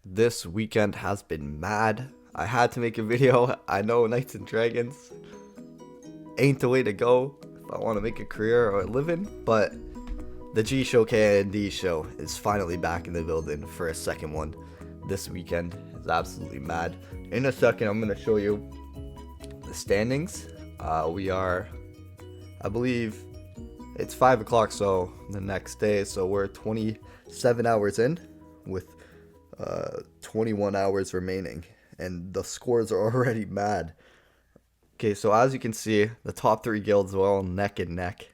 This weekend has been mad. I had to make a video. I know Knights and Dragons ain't the way to go if I want to make a career or a living, but the G Show K&D show is finally back in the building for a second one this weekend. It's absolutely mad. In a second, I'm going to show you the standings. We are, I believe, it's 5 o'clock, so the next day, so we're 27 hours in with 21 hours remaining, and the scores are already mad. Okay, so as you can see, the top three guilds are all neck and neck.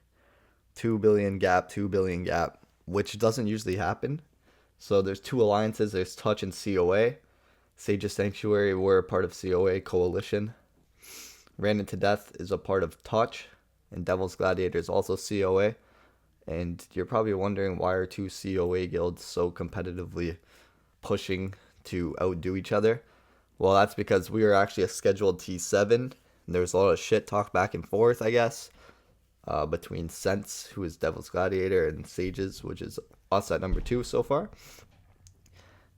2 billion gap, 2 billion gap, which doesn't usually happen. So there's two alliances, there's Touch and COA. Sage's Sanctuary, we're a part of COA Coalition. Ran into Death is a part of Touch, and Devil's Gladiator is also COA. And you're probably wondering, why are two COA guilds so competitively pushing to outdo each other? Well, that's because we are actually a scheduled T7. And there's a lot of shit talk back and forth, I guess, between Sense, who is Devil's Gladiator, and Sages, which is us at number 2 so far.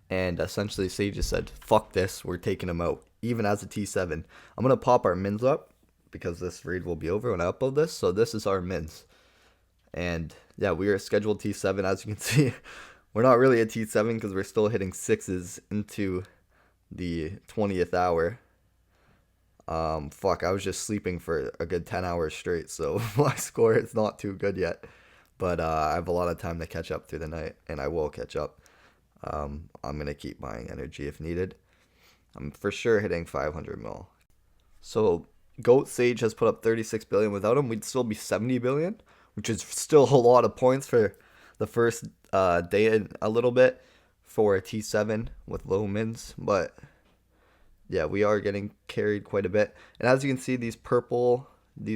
And essentially, Sages said, fuck this, we're taking him out, even as a T7. I'm going to pop our mins up, because this raid will be over when I upload this. So this is our mins. And yeah, we are scheduled T7, as you can see. We're not really a T7 because we're still hitting 6s into the 20th hour. I was just sleeping for a good 10 hours straight, so my score is not too good yet. But I have a lot of time to catch up through the night, and I will catch up. I'm going to keep buying energy if needed. I'm for sure hitting 500 mil. So Goat Sage has put up 36 billion. Without him, we'd still be 70 billion, which is still a lot of points for the first day and a little bit for a T7 with low mins. But yeah, we are getting carried quite a bit. And as you can see, these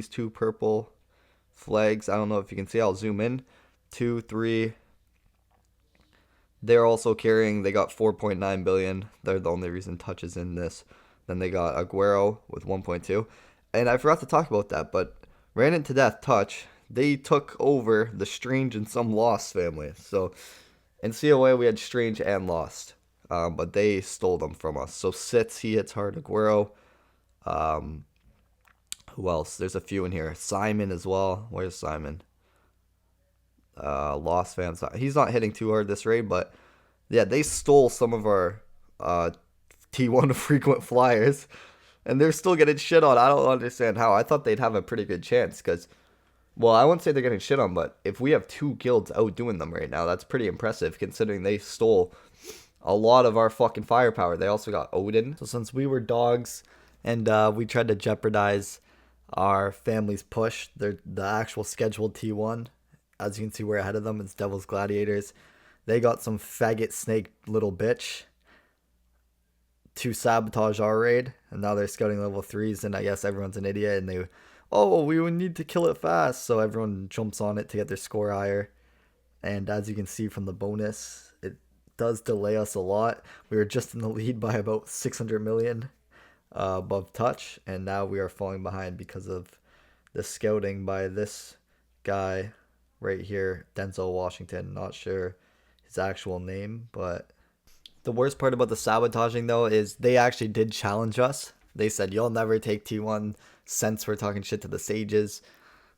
two purple flags, I don't know if you can see, I'll zoom in. 2, 3. They're also carrying, they got 4.9 billion. They're the only reason Touch is in this. Then they got Aguero with 1.2. And I forgot to talk about that, but Ran into Death, Touch, they took over the Strange and some Lost family. So in COA, we had Strange and Lost. But they stole them from us. So Sitz, he hits hard. Aguero. Who else? There's a few in here. Simon as well. Where's Simon? Lost fans. He's not hitting too hard this raid, but yeah, they stole some of our T1 frequent flyers, and they're still getting shit on. I don't understand how. I thought they'd have a pretty good chance because, well, I wouldn't say they're getting shit on, but if we have two guilds outdoing them right now, that's pretty impressive considering they stole a lot of our fucking firepower. They also got Odin. So since we were dogs and we tried to jeopardize our family's push, they're the actual scheduled T1. As you can see, we're ahead of them. It's Devil's Gladiators. They got some faggot snake little bitch to sabotage our raid, and now they're scouting level 3s, and I guess everyone's an idiot, and we would need to kill it fast, so everyone jumps on it to get their score higher. And as you can see from the bonus, it does delay us a lot. We were just in the lead by about 600 million above Touch, and now we are falling behind because of the scouting by this guy right here, Denzel Washington. Not sure his actual name, but the worst part about the sabotaging though is they actually did challenge us. They said, you'll never take T1, since we're talking shit to the Sages,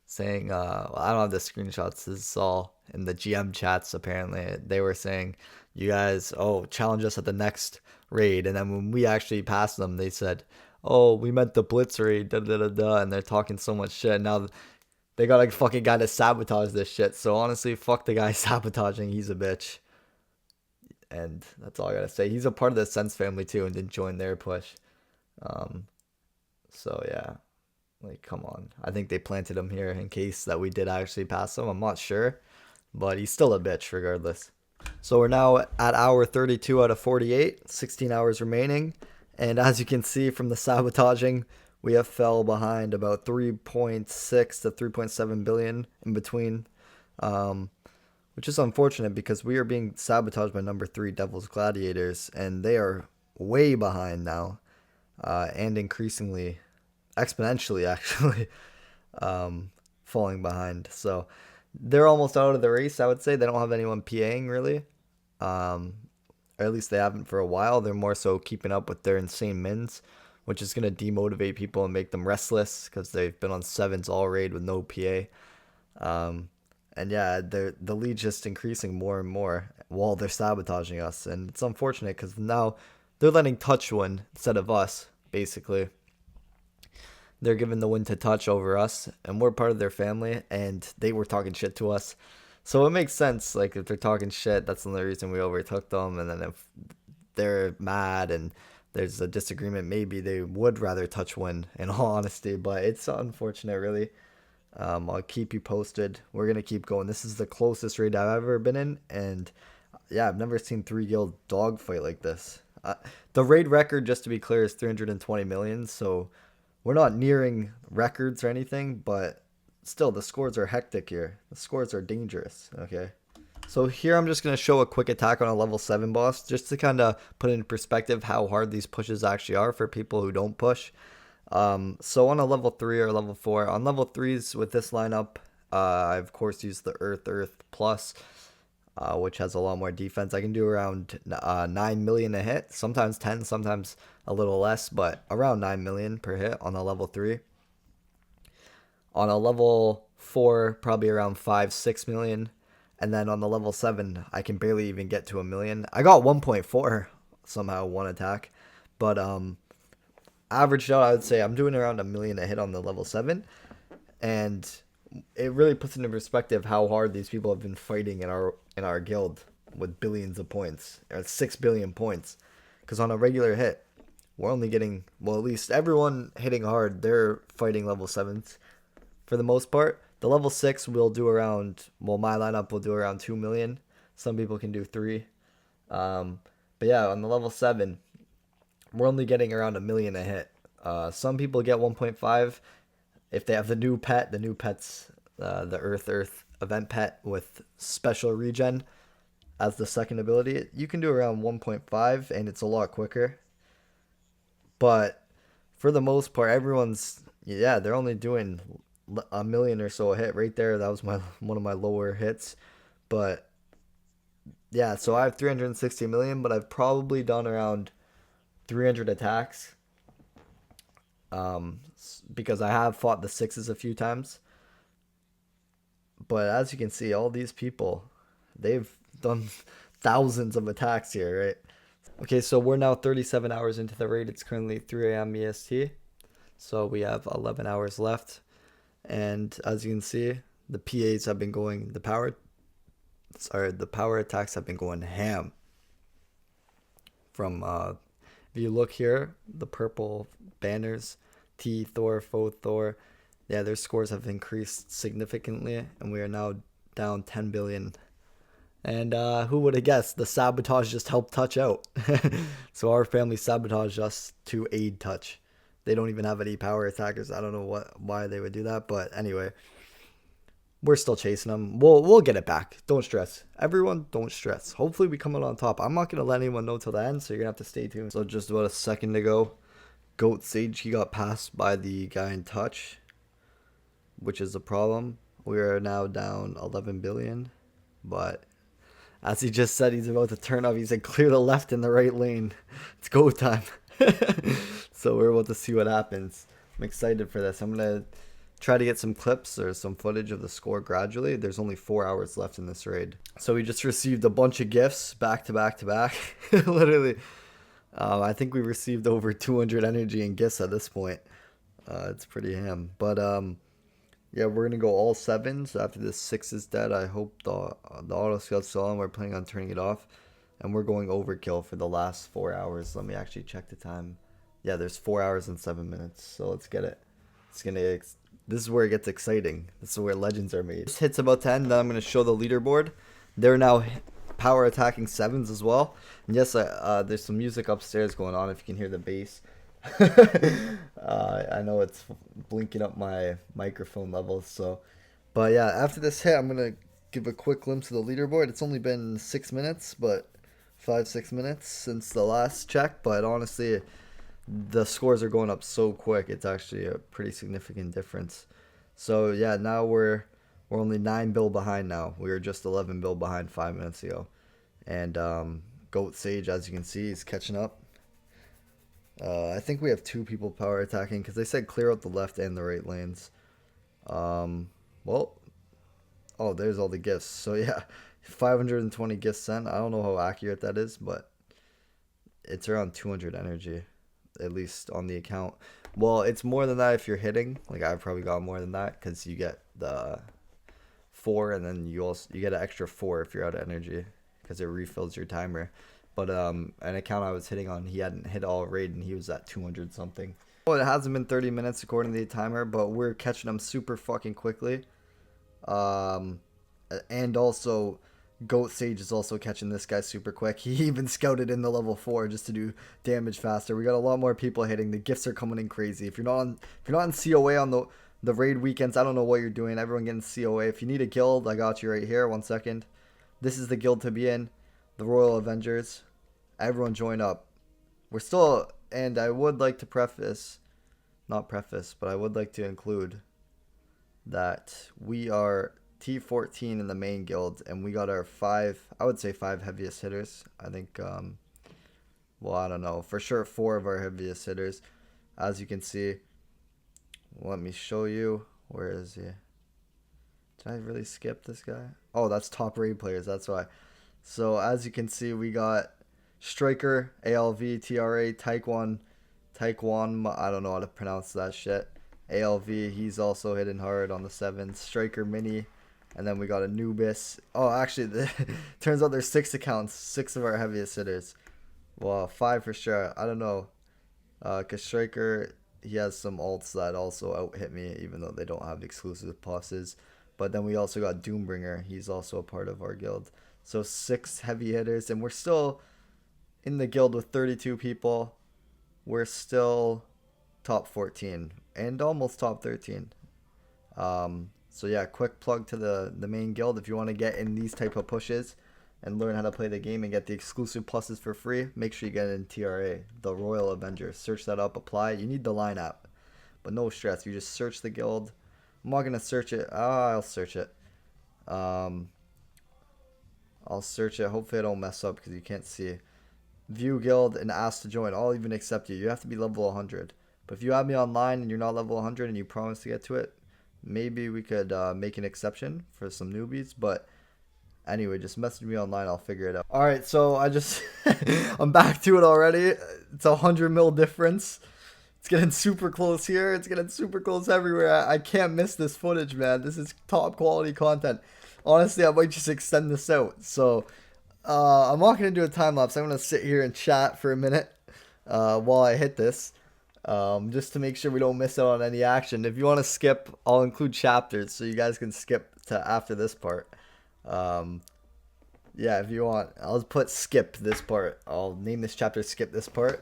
saying I don't have the screenshots, this is all in the GM chats. Apparently they were saying, you guys challenge us at the next raid, and then when we actually passed them, they said, we meant the blitz raid, da da da da, and they're talking so much shit. Now they got a fucking guy to sabotage this shit. So honestly, fuck the guy sabotaging, he's a bitch. And that's all I gotta say. He's a part of the Sense family too, and didn't join their push. So yeah, like, come on. I think they planted him here in case that we did actually pass him. I'm not sure, but he's still a bitch regardless. So we're now at hour 32 out of 48, 16 hours remaining. And as you can see from the sabotaging, we have fell behind about 3.6 to 3.7 billion in between, which is unfortunate because we are being sabotaged by number 3 Devil's Gladiators, and they are way behind now, and increasingly, exponentially actually, falling behind. So they're almost out of the race, I would say. They don't have anyone PAing really. or at least they haven't for a while. They're more so keeping up with their insane mins, which is going to demotivate people and make them restless because they've been on sevens all raid with no PA. Um, and yeah, the lead's just increasing more and more while they're sabotaging us. And it's unfortunate because now they're letting touch win instead of us, basically. They're giving the win to touch over us, and we're part of their family, and they were talking shit to us. So it makes sense. Like, if they're talking shit, that's the only reason we overtook them. And then if they're mad and there's a disagreement, maybe they would rather touch win, in all honesty. But it's unfortunate, really. I'll keep you posted. We're gonna keep going. This is the closest raid I've ever been in, and yeah, I've never seen 3 guild dogfight like this. The raid record, just to be clear, is 320 million. So we're not nearing records or anything, but still, the scores are hectic here. The scores are dangerous. Okay. So here I'm just gonna show a quick attack on a level 7 boss, just to kind of put in perspective how hard these pushes actually are for people who don't push. So on a level 3 or level 4, on level 3s with this lineup, I of course use the Earth Plus, which has a lot more defense. I can do around 9 million a hit, sometimes 10, sometimes a little less, but around 9 million per hit on a level 3. On a level 4, probably around 5-6 million. And then on the level 7, I can barely even get to a million. I got 1.4 somehow, one attack. But averaged out, I would say I'm doing around a million a hit on the level 7. And it really puts into perspective how hard these people have been fighting in our guild with billions of points, or 6 billion points. Because on a regular hit, we're only getting, well, at least everyone hitting hard, they're fighting level 7s for the most part. The level 6 will do around, well, my lineup will do around 2 million. Some people can do 3. But yeah, on the level 7, we're only getting around a million a hit. Some people get 1.5 if they have the new pet. The new pet's the Earth event pet with special regen as the second ability. You can do around 1.5, and it's a lot quicker. But for the most part, everyone's, yeah, they're only doing a million or so a hit right there. That was one of my lower hits. But yeah, so I have 360 million, but I've probably done around 300 attacks. Because I have fought the 6s a few times. But as you can see, all these people, they've done thousands of attacks here, right? Okay, so we're now 37 hours into the raid. It's currently 3 a.m. EST. So we have 11 hours left. And as you can see, the PAs have been going, the power attacks have been going ham. From, if you look here, the purple banners, T, Thor, Faux Thor, yeah, their scores have increased significantly, and we are now down 10 billion. And who would have guessed the sabotage just helped touch out. So our family sabotaged us to aid touch. They don't even have any power attackers. I don't know why they would do that, but anyway, we're still chasing them. We'll get it back. Don't stress. Everyone, don't stress. Hopefully we come out on top. I'm not gonna let anyone know till the end, so you're gonna have to stay tuned. So just about a second ago, Goat Sage, he got passed by the guy in touch, which is a problem. We are now down 11 billion, but as he just said, he's about to turn off. He said, clear the left and the right lane. It's go time. So we're about to see what happens. I'm excited for this. I'm going to try to get some clips or some footage of the score gradually. There's only 4 hours left in this raid. So we just received a bunch of gifts back to back to back. Literally. I think we received over 200 energy and gifts at this point. It's pretty ham. But yeah, we're gonna go all 7s after this 6 is dead. I hope the auto scout's still on. We're planning on turning it off, and we're going overkill for the last 4 hours. Let me actually check the time. Yeah, there's 4 hours and 7 minutes. So let's get it. This is where it gets exciting. This is where legends are made. This hit's about 10. Then I'm gonna show the leaderboard. They're now power attacking 7s as well. And yes, there's some music upstairs going on if you can hear the bass. I know it's blinking up my microphone levels, so, but yeah, after this hit, I'm gonna give a quick glimpse of the leaderboard. It's only been 6 minutes, but 5-6 minutes since the last check, but honestly, the scores are going up so quick. It's actually a pretty significant difference. So yeah, now we're only 9 bill behind now. We were just 11 bill behind 5 minutes ago, and Goat Sage, as you can see, he's catching up. I think we have 2 people power attacking because they said clear out the left and the right lanes. Well, oh, there's all the gifts. So yeah, 520 gifts sent. I don't know how accurate that is, but it's around 200 energy, at least on the account. Well, it's more than that if you're hitting. Like I've probably got more than that because you get the 4, and then you get an extra 4 if you're out of energy because it refills your timer. But an account I was hitting on, he hadn't hit all raid and he was at 200 something. Well, it hasn't been 30 minutes according to the timer, but we're catching him super fucking quickly. And also Goat Sage is also catching this guy super quick. He even scouted in the level 4 just to do damage faster. We got a lot more people hitting. The gifts are coming in crazy. If you're not on COA on the raid weekends, I don't know what you're doing. Everyone getting COA. If you need a guild, I got you right here. 1 second. This is the guild to be in. The Royal Avengers. Everyone join up. We're still, and I would like to but I would like to include that we are T14 in the main guild, and we got our 5, I would say 5 heaviest hitters. I think, well, I don't know. For sure, 4 of our heaviest hitters. As you can see, let me show you. Where is he? Did I really skip this guy? Oh, that's top raid players. That's why. So, as you can see, we got Striker, ALV, TRA, Taekwon, I don't know how to pronounce that shit. ALV, he's also hitting hard on the 7. Striker Mini. And then we got Anubis. Oh, actually, turns out there's 6 accounts. 6 of our heaviest hitters. Well, 5 for sure. I don't know. Because Striker, he has some ults that also out-hit me, even though they don't have exclusive pluses. But then we also got Doombringer. He's also a part of our guild. So 6 heavy hitters. And we're still in the guild with 32 people. We're still top 14. And almost top 13. So yeah, quick plug to the main guild. If you want to get in these type of pushes and learn how to play the game and get the exclusive pluses for free, make sure you get in TRA, the Royal Avengers. Search that up, apply. You need the line app, but no stress. You just search the guild. I'm not gonna search it. I'll search it. I'll search it. Hopefully I don't mess up because you can't see. View guild and ask to join. I'll even accept you. You have to be level 100. But if you have me online and you're not level 100 and you promise to get to it, maybe we could make an exception for some newbies. But anyway, just message me online. I'll figure it out. All right, so I'm back to it already. It's 100 mil difference. It's getting super close here. It's getting super close everywhere. I can't miss this footage, man. This is top quality content. Honestly, I might just extend this out. So I'm not going to do a time lapse. I'm going to sit here and chat for a minute while I hit this. Just to make sure we don't miss out on any action. If you want to skip, I'll include chapters so you guys can skip to after this part. Yeah, if you want, I'll put skip this part. I'll name this chapter skip this part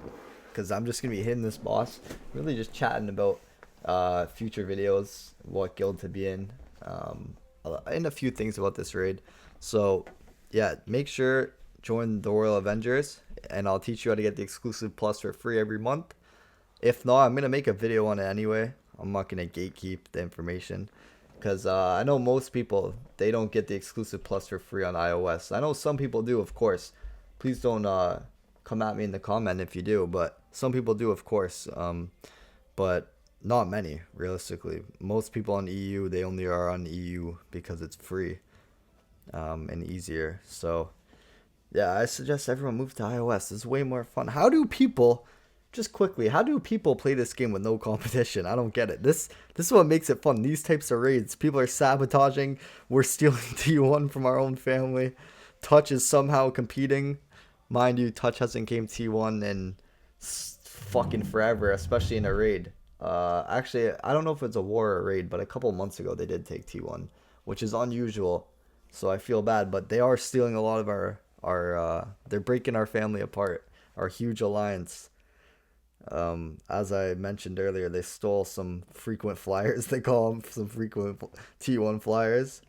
because I'm just going to be hitting this boss. Really just chatting about future videos, what guild to be in, and a few things about this raid. So yeah, make sure join the Royal Avengers and I'll teach you how to get the exclusive plus for free every month. If not, I'm going to make a video on it anyway. I'm not going to gatekeep the information. Because I know most people, they don't get the exclusive plus for free on iOS. I know some people do, of course. Please don't come at me in the comment if you do. But some people do, of course. But not many, realistically. Most people on EU, they only are on EU because it's free and easier. So, yeah, I suggest everyone move to iOS. It's way more fun. Just quickly, how do people play this game with no competition? I don't get it. This is what makes it fun. These types of raids. People are sabotaging. We're stealing T1 from our own family. Touch is somehow competing. Mind you, Touch hasn't came T1 in fucking forever, especially in a raid. Actually, I don't know if it's a war or a raid, but a couple months ago they did take T1, which is unusual. So I feel bad, but they are stealing a lot of our they're breaking our family apart. Our huge alliance. As I mentioned earlier, they stole some frequent flyers. They call them some frequent T1 flyers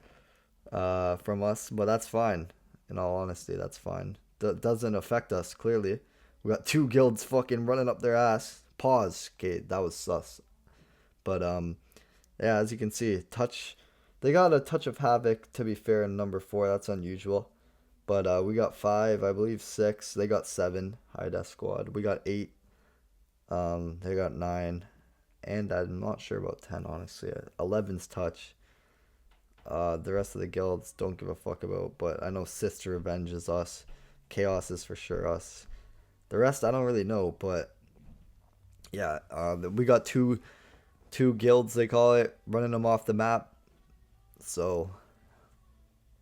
from us, but that's fine. In all honesty, that's fine. Doesn't affect us, clearly. We got 2 guilds fucking running up their ass. Pause. Okay, that was sus. But, yeah, as you can see, Touch, they got a touch of Havoc, to be fair, in number 4. That's unusual. But we got 5, I believe 6. They got 7. High death squad. We got 8. They got 9. And I'm not sure about 10, honestly. 11's touch. The rest of the guilds don't give a fuck about. But I know Sister Revenge is us. Chaos is for sure us. The rest I don't really know. But yeah, we got two guilds, they call it, running them off the map. So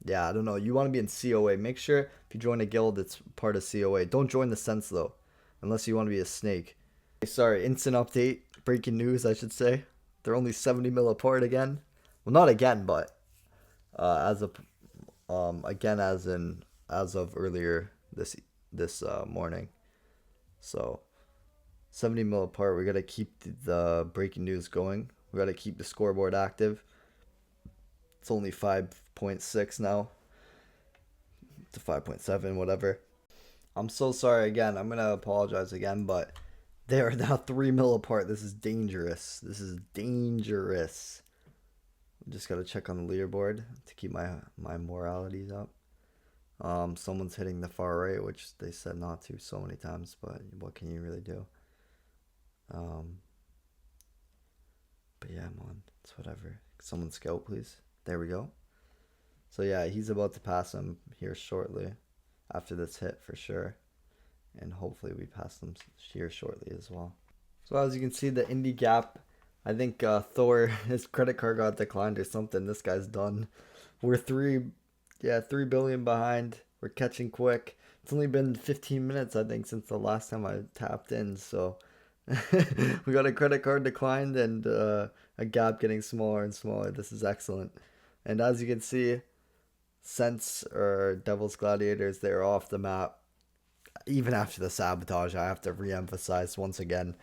yeah, I don't know. You want to be in COA. Make sure if you join a guild, it's part of COA. Don't join the Sense, though, unless you want to be a snake. Sorry, instant update. Breaking news, I should say. They're only 70 mil apart again. Well, not again, but as of earlier this morning. So 70 mil apart. We gotta keep the breaking news going. We gotta keep the scoreboard active. It's only 5.6 now to 5.7, whatever. I'm so sorry again. I'm gonna apologize again, but they are now 3 mil apart. This is dangerous. This is dangerous. Just gotta check on the leaderboard to keep my moralities up. Someone's hitting the far right, which they said not to so many times, but what can you really do? But yeah, man, it's whatever. Someone scout, please. There we go. So yeah, he's about to pass him here shortly after this hit for sure. And hopefully we pass them here shortly as well. So as you can see, the indie gap, I think Thor, his credit card got declined or something. This guy's done. We're 3 billion behind. We're catching quick. It's only been 15 minutes, I think, since the last time I tapped in. So we got a credit card declined and a gap getting smaller and smaller. This is excellent. And as you can see, Sense or Devil's Gladiators, they're off the map. Even after the sabotage, I have to re-emphasize once again.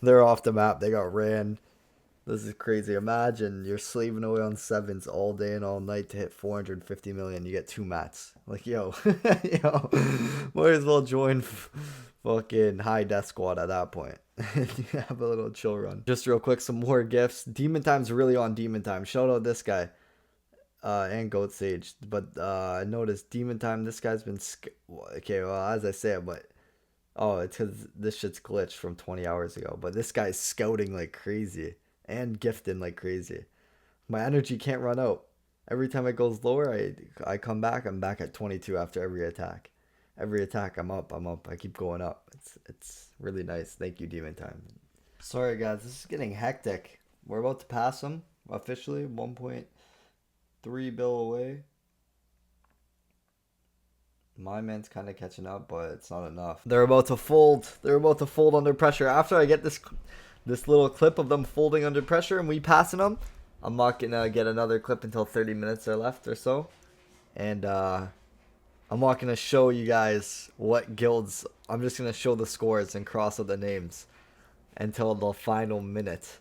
They're off the map. They got ran. This is crazy. Imagine you're slaving away on 7s all day and all night to hit 450 million. You get 2 mats. Like, yo, might as well join fucking High Death Squad at that point. Have a little chill run. Just real quick, some more gifts. Demon Time's really on Demon Time. Shout out this guy. And Goat Sage. But I noticed Demon Time, this guy's been... Okay, well, as I say it, but... Oh, it's because this shit's glitched from 20 hours ago. But this guy's scouting like crazy. And gifting like crazy. My energy can't run out. Every time it goes lower, I come back. I'm back at 22 after every attack. Every attack, I'm up. I keep going up. It's really nice. Thank you, Demon Time. Sorry, guys. This is getting hectic. We're about to pass him officially. 1.3 bill away. My man's kind of catching up, but it's not enough. They're about to fold. They're about to fold under pressure. After I get this little clip of them folding under pressure and we passing them, I'm not gonna get another clip until 30 minutes are left or so. And I'm not gonna show you guys what guilds. I'm just gonna show the scores and cross out the names until the final minute.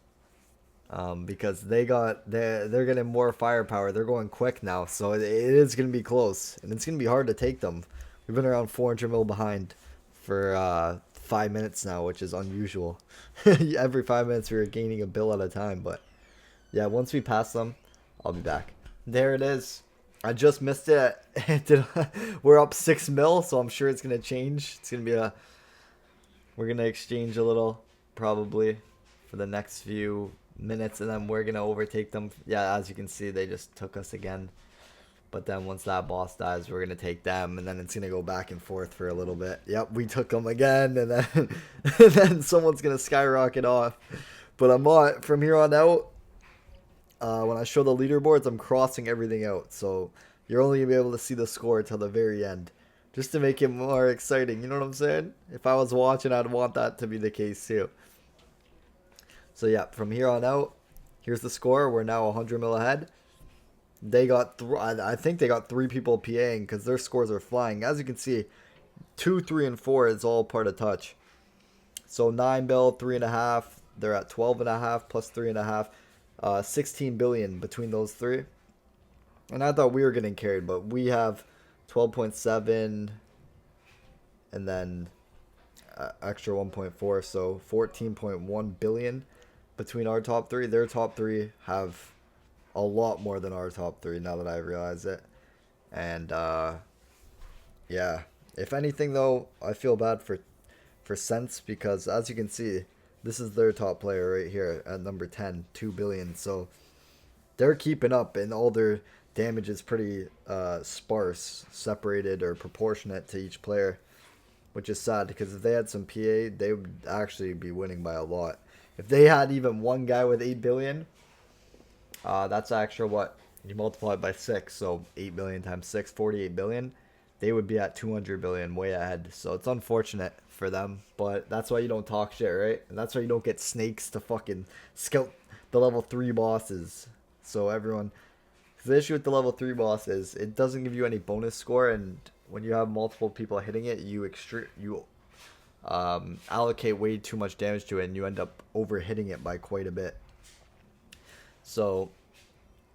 Because they're getting more firepower. They're going quick now, so it is gonna be close, and it's gonna be hard to take them. We've been around 400 mil behind for 5 minutes now, which is unusual. Every 5 minutes we were gaining a bill at a time, but yeah, once we pass them, I'll be back. There it is. I just missed it. We're up 6 mil, so I'm sure it's gonna change. It's gonna be we're gonna exchange a little probably for the next few minutes, and then we're gonna overtake them. Yeah, as you can see, they just took us again. But then once that boss dies, we're gonna take them, and then it's gonna go back and forth for a little bit. Yep, we took them again, and then and then someone's gonna skyrocket off. But I'm not from here on out. When I show the leaderboards, I'm crossing everything out, so you're only gonna be able to see the score till the very end, just to make it more exciting. You know what I'm saying? If I was watching, I'd want that to be the case too. So yeah, from here on out, here's the score. We're now 100 mil ahead. They got, I think they got 3 people PAing because their scores are flying. As you can see, 2, 3, and 4 is all part of touch. So 9 bill, 3.5. They're at 12.5 plus 3.5. 16 billion between those 3. And I thought we were getting carried, but we have 12.7 and then extra 1.4, so 14.1 billion between our top 3. Their top 3 have a lot more than our top 3 now that I realize it. And Yeah. If anything, though, I feel bad for Sense because, as you can see, this is their top player right here at number 10, 2 billion. So they're keeping up, and all their damage is pretty sparse, separated or proportionate to each player, which is sad because if they had some PA, they would actually be winning by a lot. If they had even one guy with 8 billion, that's extra what you multiply it by 6, so 8 billion times 6, 48 billion. They would be at 200 billion, way ahead. So it's unfortunate for them, but that's why you don't talk shit, right? And that's why you don't get snakes to fucking scout the level 3 bosses. So everyone, the issue with the level 3 boss is it doesn't give you any bonus score, and when you have multiple people hitting it, you allocate way too much damage to it, and you end up over hitting it by quite a bit. So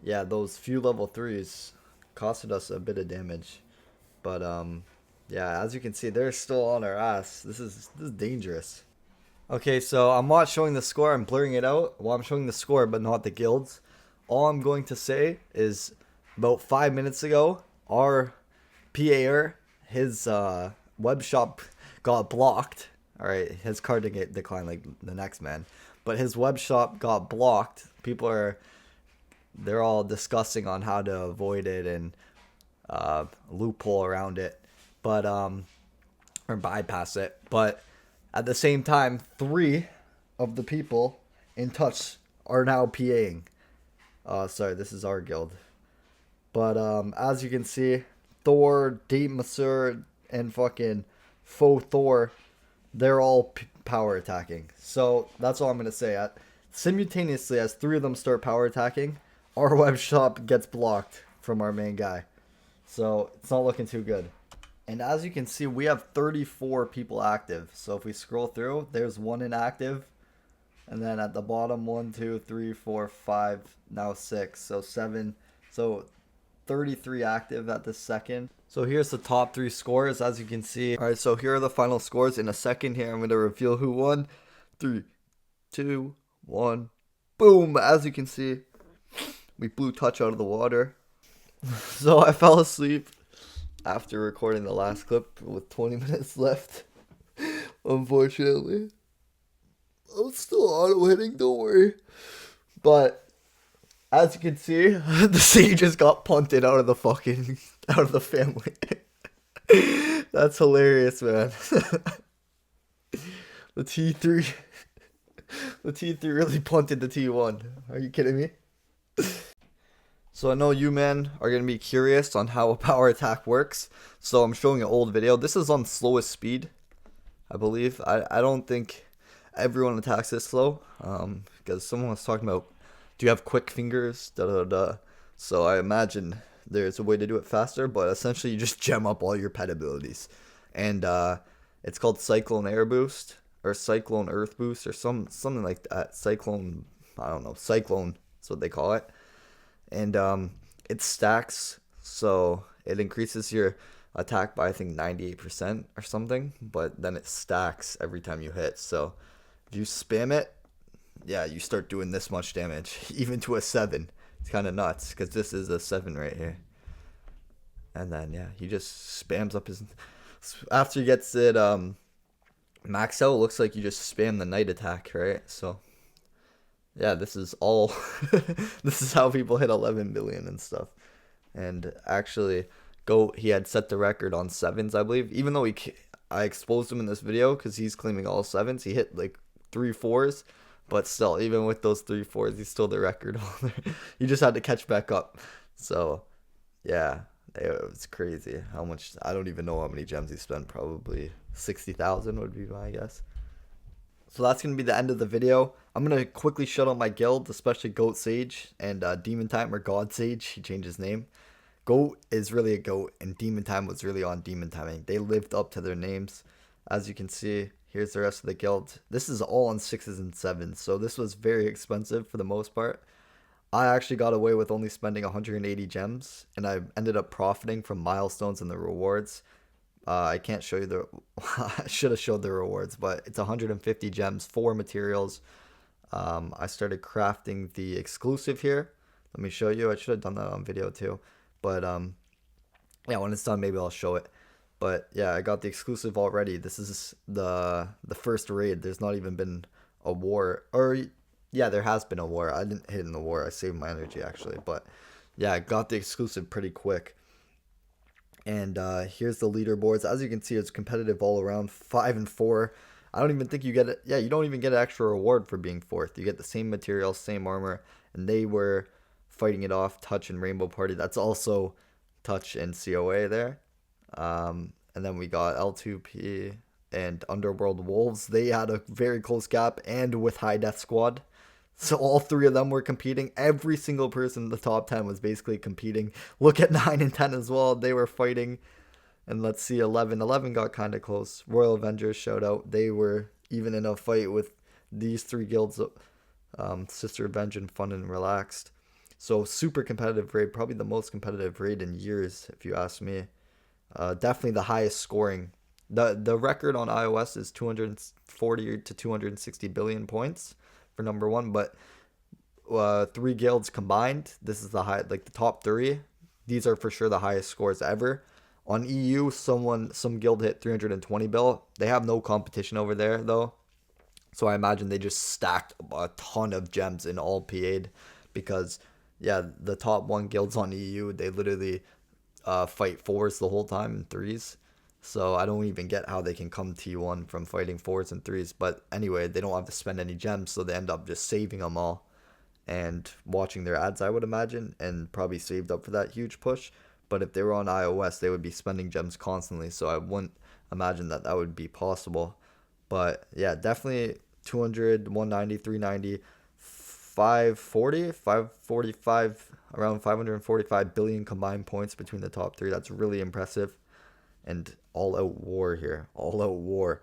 yeah, those few level 3s costed us a bit of damage. But yeah, as you can see, they're still on our ass. This is dangerous. Okay, so I'm not showing the score. I'm blurring it out. Well, I'm showing the score, but not the guilds. All I'm going to say is about 5 minutes ago, our PAer, his web shop got blocked. All right, his card didn't get declined like the next man, but his web shop got blocked. They're all discussing on how to avoid it and loophole around it, but or bypass it. But at the same time, 3 of the people in touch are now PAing. Sorry, this is our guild. But as you can see, Thor, Deep Masseur, and fucking Faux Thor, they're all power attacking. So that's all I'm gonna say. Simultaneously, as 3 of them start power attacking, our web shop gets blocked from our main guy. So it's not looking too good. And as you can see, we have 34 people active. So if we scroll through, there's 1 inactive. And then at the bottom, 1, 2, 3, 4, 5, now 6. So 7. So 33 active at this second. So here's the top 3 scores, as you can see. Alright, so here are the final scores. In a second here, I'm going to reveal who won. 3, 2, 1. Boom! As you can see, we blew Touch out of the water. So I fell asleep after recording the last clip with 20 minutes left. Unfortunately, I'm still auto hitting, don't worry. But as you can see, the Sage just got punted out of the family. That's hilarious, man. The T3 the T3 really punted the T1. Are you kidding me? So I know you men are going to be curious on how a power attack works. So I'm showing an old video. This is on slowest speed, I believe. I don't think everyone attacks this slow. Because someone was talking about, do you have quick fingers? Da da da. So I imagine there's a way to do it faster. But essentially you just gem up all your pet abilities. And it's called Cyclone Air Boost. Or Cyclone Earth Boost. Or something like that. Cyclone, I don't know. Cyclone is what they call it. And it stacks, so it increases your attack by I think 98% or something, but then it stacks every time you hit. So if you spam it, yeah, you start doing this much damage, even to a 7. It's kind of nuts because this is a 7 right here. And then yeah, he just spams up his. After he gets it maxed out, it looks like you just spam the night attack, right? So. Yeah, this is all. This is how people hit 11 billion and stuff. And actually, he had set the record on 7s, I believe. Even though I exposed him in this video because he's claiming all 7s. He hit like 3 4s, but still, even with those 3 4s, he's still the record holder. He just had to catch back up. So, yeah, it was crazy how much. I don't even know how many gems he spent. Probably 60,000 would be my guess. So that's going to be the end of the video. I'm going to quickly shout out my guild, especially Goat Sage and Demon Time, or God Sage. He changed his name. Goat is really a goat, and Demon Time was really on Demon Timing. They lived up to their names. As you can see, here's the rest of the guild. This is all on 6s and 7s, so this was very expensive for the most part. I actually got away with only spending 180 gems, and I ended up profiting from milestones and the rewards. I can't show you the. I should have showed the rewards, but it's 150 gems, 4 materials. I started crafting the exclusive here. Let me show you. I should have done that on video too, but yeah, when it's done, maybe I'll show it. But yeah, I got the exclusive already. This is the first raid. There's not even been a war, or yeah, there has been a war. I didn't hit in the war. I saved my energy actually, but yeah, I got the exclusive pretty quick. And here's the leaderboards. As you can see, it's competitive all around. 5 and 4. I don't even think you get it. Yeah, you don't even get an extra reward for being fourth. You get the same material, same armor, and they were fighting it off. Touch and Rainbow Party. That's also Touch and COA there. And then we got L2P and Underworld Wolves. They had a very close gap, and with High Death Squad. So all three of them were competing. Every single person in the top 10 was basically competing. Look at 9 and 10 as well. They were fighting. And let's see, 11. 11 got kind of close. Royal Avengers showed out. They were even in a fight with these three guilds, Sister Avenge and Fun and Relaxed. So super competitive raid. Probably the most competitive raid in years, if you ask me. Definitely the highest scoring. The record on iOS is 240 to 260 billion points for number one, but three guilds combined, this is the high, like the top three. These are for sure the highest scores ever. On EU, some guild hit 320 bill. They have no competition over there though, so I imagine they just stacked a ton of gems in all PA'd because yeah, the top one guilds on EU, they literally fight fours the whole time and threes. So I don't even get how they can come T1 from fighting fours and threes. But anyway, they don't have to spend any gems, so they end up just saving them all and watching their ads, I would imagine, and probably saved up for that huge push. But if they were on iOS, they would be spending gems constantly, so I wouldn't imagine that that would be possible. But yeah, definitely 200, 190, 390, 540, 545, around 545 billion combined points between the top three. That's really impressive. And all out war here. All out war.